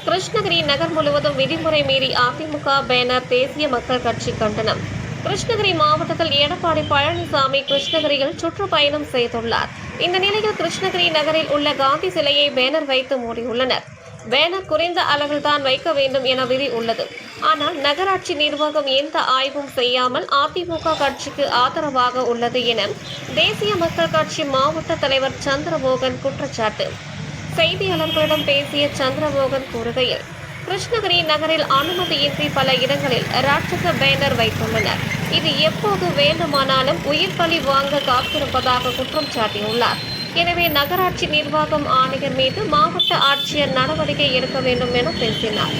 கிருஷ்ணகிரி நகர் முழுவதும் விதிமுறை மீறி அதிமுக பேனர் தேசிய மக்கள் கட்சி கண்டனம். கிருஷ்ணகிரி மாவட்டத்தில் எடப்பாடி பழனிசாமி கிருஷ்ணகிரியில் சுற்றுப்பயணம் செய்துள்ளார். இந்த நிலையில் கிருஷ்ணகிரி நகரில் உள்ள காந்தி சிலையை பேனர் வைத்து மூடியுள்ளனர். பேனர் குறைந்த அளவில் தான் வைக்க வேண்டும் என விதி உள்ளது. ஆனால் நகராட்சி நிர்வாகம் எந்த ஆய்வும் செய்யாமல் அதிமுக கட்சிக்கு ஆதரவாக உள்ளது என தேசிய மக்கள் கட்சி மாவட்ட தலைவர் சந்திரமோகன் குற்றச்சாட்டு. செய்தியாளர்களிடம் பேசிய சந்திரமோகன் கூறுகையில், கிருஷ்ணகிரி நகரில் அனுமதியின்றி பல இடங்களில் ராட்சச பேனர் வைத்துள்ளனர். இது எப்போது வேண்டுமானாலும் உயிர் பலி வாங்க காத்திருப்பதாக குற்றம் சாட்டியுள்ளார். எனவே நகராட்சி நிர்வாகம் ஆணையர் மீது மாவட்ட ஆட்சியர் நடவடிக்கை எடுக்க வேண்டும் என பேசினார்.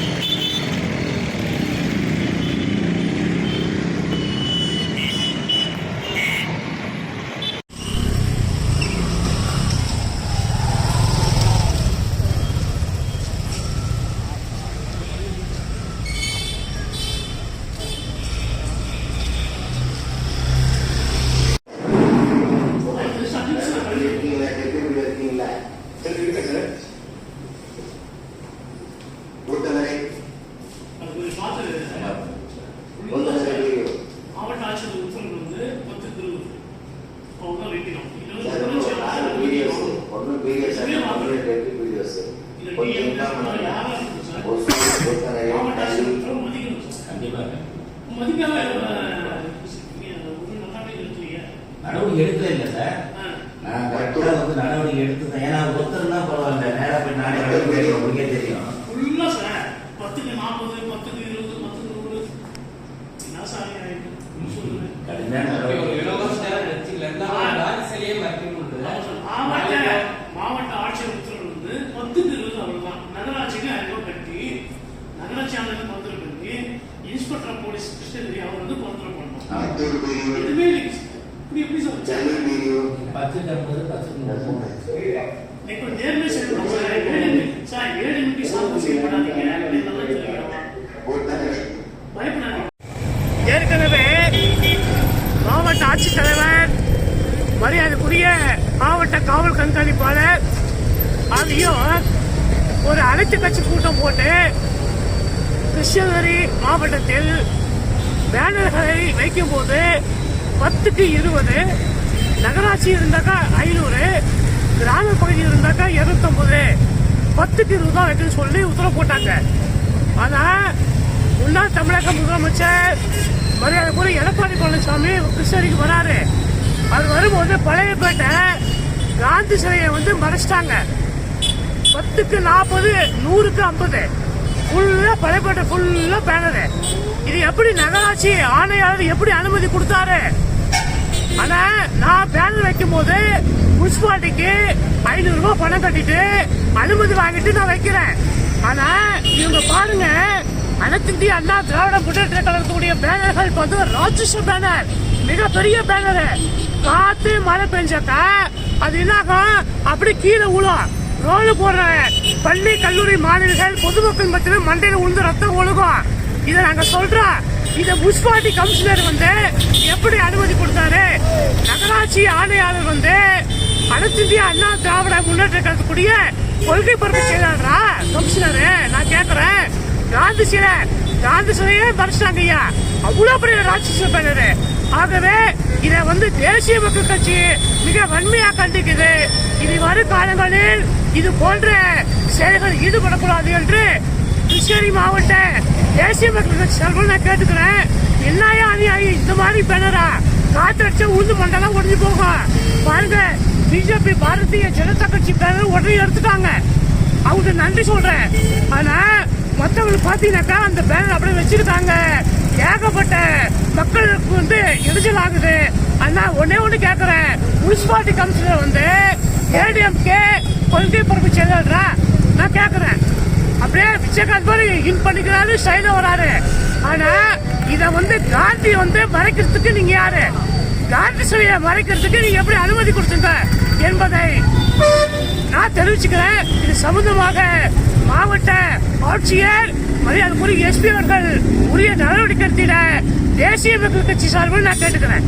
மாவட்ட ஆட்சியர் உத்தரவு வந்து 10 அவங்க வைக்கணும். நடவடிக்கை எடுக்கல இல்ல சார், நான் கரெக்டா வந்து நடவடிக்கை எடுத்துதான். ஏன்னா ஒருத்தர் தான் பரவாயில்ல, நேரா போய் நானே நடவடிக்கை உங்களுக்கே தெரியும். ஃபுல்லா சார் 10க்கு 40, 10க்கு 20, 10க்கு 100 என்ன சார் கடுமையான மாவட்ட ஆட்சியர் உத்தரவு வந்து 10க்கு 20 அவ்வளவுதான். நகராட்சிக்கு 5 ரூபாய் கட்டி நகராட்சி ஆணையர் பத்திரம் பண்ணி இன்ஸ்பெக்டர் போலீஸ் கிருஷ்ணகிரி அவர் வந்து பத்திரம் பண்ணணும். எதுவுமே இப்படி எப்படி சார் 10 நேர்மை செய்யணும் சார். 7 நிமிஷம் சாப்பிட்டு செய்யப்படாதீங்க. பயப்படாதீங்க. ஏற்கனவே மாவட்ட ஆட்சித்தலைவர், மரியாதைக்குரிய மாவட்ட காவல் கண்காணிப்பாளர் ஆகியோர் ஒரு அனைத்து கட்சி கூட்டம் போட்டு கிருஷ்ணகிரி மாவட்டத்தில் பேனர்களை வைக்கும் போது 10க்கு 20, நகராட்சி இருந்தாக்கா 500, கிராம பகுதி இருந்தாக்கா 250, 10க்கு 20 தான் வைக்கணும்னு சொல்லி உத்தரவு போட்டாங்க. ஆனா முன்னாள் தமிழக முதலமைச்சர் மரியாதைக்குரிய எடப்பாடி பழனிசாமி கிருஷ்ணகிரிக்கு வராரு. அது வரும்போது பழையப்பேட்டை காந்தி சிலையை வந்து மறைச்சிட்டாங்க. 10க்கு 40, 100க்கு 50 ஃபுல்லா பழையப்பேட்டை ஃபுல்லா பேனரு. இது எப்படி நகராட்சி ஆணையாளர் எப்படி அனுமதி கொடுத்தாரு? ஆனா நான் பேனர் வைக்கும் போது முனிசிபாலிட்டிக்கு 500 ரூபாய் பணம் கட்டிட்டு அனுமதி வாங்கிட்டு நான் வைக்கிறேன். ஆனா இவங்க பாருங்க, அனைத்து இந்திய அண்ணா திராவிட முன்னேற்ற கழகத்துடைய பேனர்கள் வந்து ராட்சச பேனர், மிகப்பெரிய பேனர். காத்து மழை பெஞ்சாக்கா அது என்னாகும், அப்படி கீழே விழும். ரோடு போடுற பள்ளி கல்லூரி மாணவர்கள் பொதுமக்கள் மத்தியில் மண்டையில உளுந்து ரத்தம் ஒழுகும். இதை நாங்க சொல்றோம். இத முனிசிபாலிட்டி கமிஷனர் வந்து எப்படி அனுமதி கொடுத்தாரு? நகராட்சி ஆணையாளர் வந்து அனைத்து இந்திய அண்ணா திராவிட முன்னேற்ற கழகத்துடைய கொள்கை பரப்பு செயலாளரா கமிஷனரு? நான் கேக்குறேன். காந்தி சிலையே மறைச்சிட்டாங்க ஐயா, அவ்வளவு பெரிய ராட்சச பேனரு. ஆகவே இத வந்து தேசிய மக்கள் கட்சி மிக வன்மையா கண்டிக்குது. இனி வரும் காலங்களில் இது போன்ற செயல்கள் ஈடுபடக்கூடாது என்று கிருஷ்ணகிரி மாவட்ட தேசிய மக்கள் கட்சி சார்பில் நான் கேட்டுக்கிறேன். என்னையா அநியாயி, இந்த மாதிரி பேனரா? காத்தடிச்சா உளுந்து மண்டலம் உடஞ்சி போகும். பாருங்க, பிஜேபி பாரதிய ஜனதா கட்சி பேனர் உடனே எடுத்துட்டாங்க. அவங்க நன்றி சொல்றேன். ஆனா மற்றவங்களுக்கு பாத்தீங்கன்னாக்கா அந்த பேனர் அப்படியே வச்சிருக்காங்க. ஏகப்பட்ட மக்களுக்கு வந்து எரிச்சல் ஆகுது. ஆனா ஒண்ணு கேக்குறேன், முனிசிபாலிட்டி கமிஷனர் வந்து ஏடிஎம்கே கொள்கை பரப்பு செயலாளரா? நான் கேக்குறேன். அப்படியே விஜயகாந்த் மாதிரி இன் பண்ணிக்கிறாரு, ஸ்டைல வராரு. ஆனா இத வந்து காந்தி வந்து மறைக்கிறதுக்கு நீங்க யாரு? காந்தி சிலையை மறைக்கிறதுக்கு நீங்க எப்படி அனுமதி கொடுத்துங்க என்பதை நான் தெரிவிச்சுக்கிறேன். இது சம்பந்தமாக மாவட்ட ஆட்சியர் மரியாதைக்குரிய எஸ்பி அவர்கள் உரிய நடவடிக்கை எடுத்திட தேசிய மக்கள் கட்சி சார்பில் நான் கேட்டுக்கிறேன்.